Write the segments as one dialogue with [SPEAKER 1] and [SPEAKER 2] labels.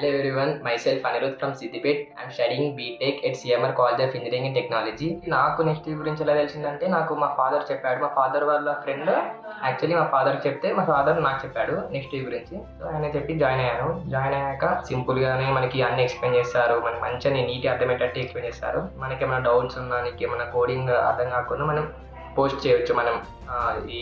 [SPEAKER 1] Hello everyone, myself Anirudh from Siddipet. I'm studying BTech at CMR College of Engineering and Technology. నాకు next గురించి ఎలా తెలిసిందంటే నాకు మా ఫాదర్ చెప్పాడు. మా ఫాదర్ వాళ్ళ ఫ్రెండ్ యాక్చువల్లీ మా ఫాదర్ చెప్తే మా ఫాదర్ నాకు చెప్పాడు నెక్స్ట్ గురించి. సో ఆయన చెప్పి జాయిన్ అయ్యాను. జాయిన్ అయ్యాక సింపుల్గానే మనకి అన్ని ఎక్స్ప్లెయిన్ చేస్తారు. మనకి మంచిగా నీట్గా అర్థమయ్యేటట్టు ఎక్స్ప్లెయిన్ చేస్తారు. మనకి ఏమైనా డౌట్స్ ఉన్నా, నీకు ఏమైనా కోడింగ్ అర్థం కాకుండా మనం పోస్ట్ చేయొచ్చు. మనం ఈ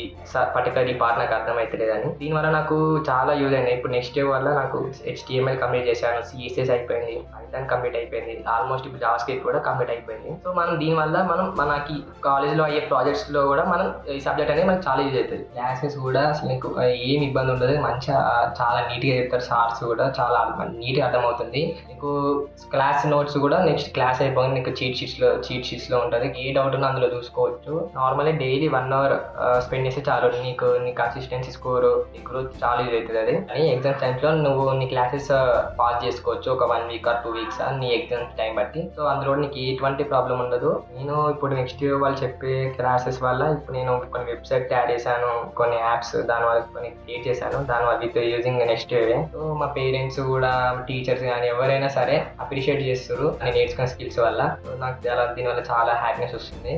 [SPEAKER 1] పర్టికులర్ ఈ పార్ట్ నాకు అర్థమవుతలేదని. దీనివల్ల నాకు చాలా యూజ్ అయింది. ఇప్పుడు నెక్స్ట్ ఇయర్ వల్ల నాకు HTML కంప్లీట్ చేశాను, CSS అయిపోయింది, పైథాన్ కంప్లీట్ అయిపోయింది, ఆల్మోస్ట్ ఇప్పుడు జావాస్క్రిప్ట్ కూడా కంప్లీట్ అయిపోయింది. సో మనం దీనివల్ల మనకి కాలేజ్లో అయ్యే ప్రాజెక్ట్స్లో కూడా మనం ఈ సబ్జెక్ట్ అనేది మనకు చాలా యూజ్ అవుతుంది. క్లాసెస్ కూడా అసలు నీకు ఏం ఇబ్బంది ఉండదు, మంచిగా చాలా నీట్గా చెప్తారు. సార్స్ కూడా చాలా నీట్గా అర్థమవుతుంది. నీకు క్లాస్ నోట్స్ కూడా నెక్స్ట్ క్లాస్ అయిపోయింది నీకు చీట్ షీట్స్లో ఉంటుంది. ఏ డౌట్ ఉన్నా అందులో చూసుకోవచ్చు. నార్మల్లీ డైలీ 1 hour స్పెండ్ చేస్తే చాలు. నీ కన్సిస్టెన్సీ స్కోర్, నీ గ్రోత్ చాలా యూజ్ అవుతుంది. అది అని ఎగ్జామ్స్ టైమ్స్లో నువ్వు నీ క్లాసెస్ పాస్ చేసుకోవచ్చు. ఒక 1 week or 2 weeks నీ ఎగ్జామ్స్ టైం బట్టి. సో అందులో నీకు ఎటువంటి ప్రాబ్లం ఉండదు. నేను ఇప్పుడు నెక్స్ట్ వాళ్ళు చెప్పే క్లాసెస్ వల్ల ఇప్పుడు నేను కొన్ని వెబ్సైట్ యాడ్ చేశాను, కొన్ని యాప్స్ దానివల్ల కొన్ని క్రియేట్ చేశాను. దానివల్ల with using next way. So మా పేరెంట్స్ కూడా, టీచర్స్ కానీ ఎవరైనా సరే అప్రిషియేట్ చేస్తారు నేను నేర్చుకున్న స్కిల్స్ వల్ల. సో నాకు దీనివల్ల చాలా హ్యాపీనెస్ వస్తుంది.